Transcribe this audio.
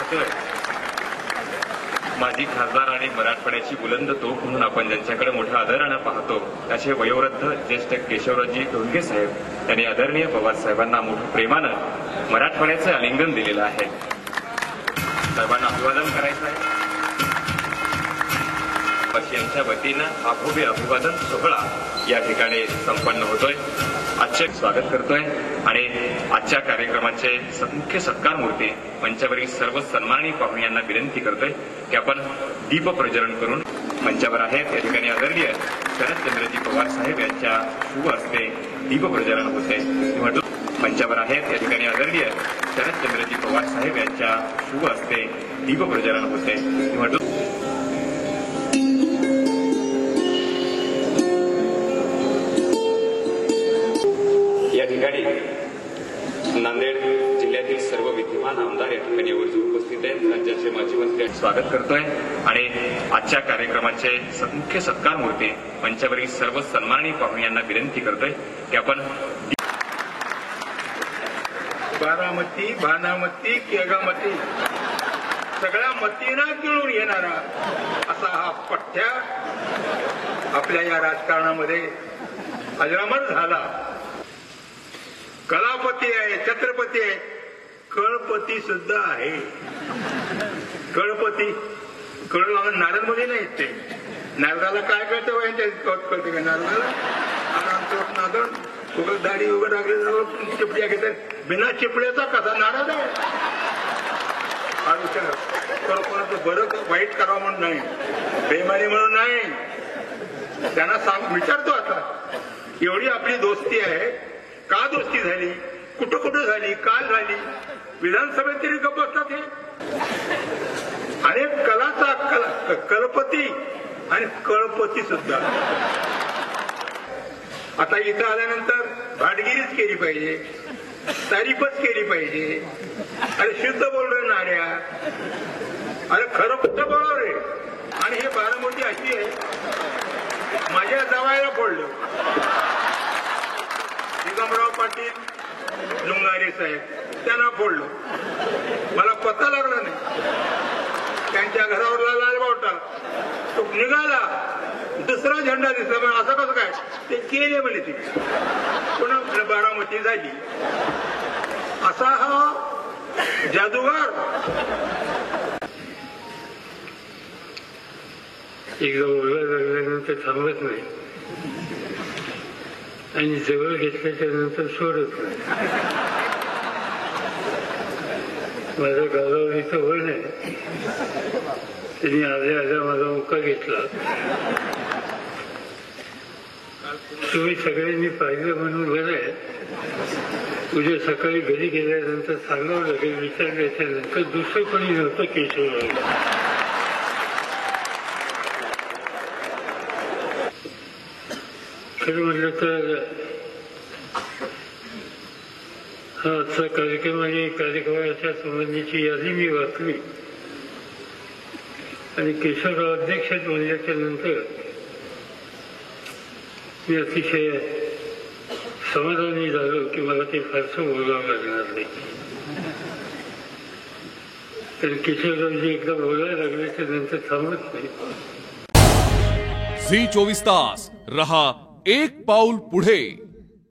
पाहतोय, माजी खासदार आणि मराठवाड्याची बुलंद तोफ म्हणून आपण ज्यांच्याकडे मोठ्या आदराने पाहतो असे वयोवृद्ध ज्येष्ठ केशवरावजी ढोंगे साहेब यांनी आदरणीय पवार साहेबांना मोठ्या प्रेमानं मराठवाड्याचे आलिंगन दिलेलं आहे. साहेबांना अभिवादन करायचं आहे. यांच्या वतीनं हा भव्य अभिवादन सोहळा या ठिकाणी संपन्न होतोय. आजचे स्वागत करतोय आणि आजच्या कार्यक्रमाचे मुख्य सत्कार मूर्ती मंचावरील सर्व सन्माननीय पाहुण्यांना विनंती करतोय की आपण दीप प्रज्वलन करून मंचावर आहेत. या ठिकाणी आदरणीय शरदचंद्रजी पवार साहेब यांच्या शुभ हस्ते दीप प्रज्वलन होते. मंचावर आहेत. या ठिकाणी आदरणीय शरदचंद्रजी पवार साहेब यांच्या शुभ हस्ते दीप प्रज्वलन होते. या ठिकाणी नांदेड जिल्ह्यातील सर्व विद्यमान आमदार या ठिकाणी आवर्जून उपस्थित आहेत. राज्याचे माजी मंत्री स्वागत करतोय आणि आजच्या कार्यक्रमाचे मुख्य सत्कार मूर्ती मंचावरील सर्व सन्माननीय पाहुण्यांना विनंती करतोय की आपण बारामती, भानामती, केगामती सगळ्या मतींना गिळून येणारा असा हा पठ्ठ्या आपल्या या राजकारणामध्ये अजरामर झाला. कलापती आहे, छत्रपती आहे, कळपती सुद्धा आहे. कळपती नारदमध्ये नाही ते. नारदाला काय कळतं यांच्या कळते का नारदाला? नारद उघड दाढी उघड लागले चिपड्या घेतात. बिना चिपड्याचा कसा नारद आहे? कोणाचं बरं वाईट करावं म्हणून नाही, बेमानी म्हणून नाही. त्यांना सांग विचारतो आता, एवढी आपली दोस्ती आहे, का दोस्ती झाली, कुठं कुठं झाली, काय झाली? विधानसभेत तरी गप्प असतात हे. आणि कलाचा कलपती आणि कळपती सुद्धा. आता इथं आल्यानंतर भाटगिरीच केली पाहिजे, तारीफच केली पाहिजे. अरे शुद्ध बोल रे नाड्या, अरे खरं कुठं बोलव रे. आणि हे बारामती अशी आहे, माझ्या जावायला फोडलं निगमराव पाटील लुंगारे साहेब, त्यांना फोडलं. मला पत्ता लागला नाही. त्यांच्या घरावर लालबावटा तो निघाला, दुसरा झेंडा दिसला. पण असं कसं काय ते केले म्हणे ते पुन्हा बारामती झाली. असा हा जादूगार एकदा ओरडा लागल्यानंतर थांबत नाही आणि जवळ घेतल्याच्या नंतर सोडत नाही. माझा गावावरीचं वळण आहे. त्यांनी आल्या आल्या माझा मुका घेतला. तुम्ही सगळ्यांनी पाहिलं म्हणून बरं आहे. उद्या सकाळी घरी गेल्यानंतर सांगावं लागेल, विचारल्याच्या नंतर दुसरं कोणी नव्हतं केशवराव. खरं म्हटलं तर हा आजचा कार्यक्रम आणि कार्यक्रमाच्या संबंधीची यादी मी वाचली आणि केशवराव अध्यक्ष म्हणल्याच्या नंतर मी अतिशय समाधानी झालो की मला ते फारसं बोलावं लागणार नाही. कारण केशवरावजी एकदा बोलायला लागल्याच्या नंतर थांबत नाही. झी 24 तास रहा एक पाऊल पुढे.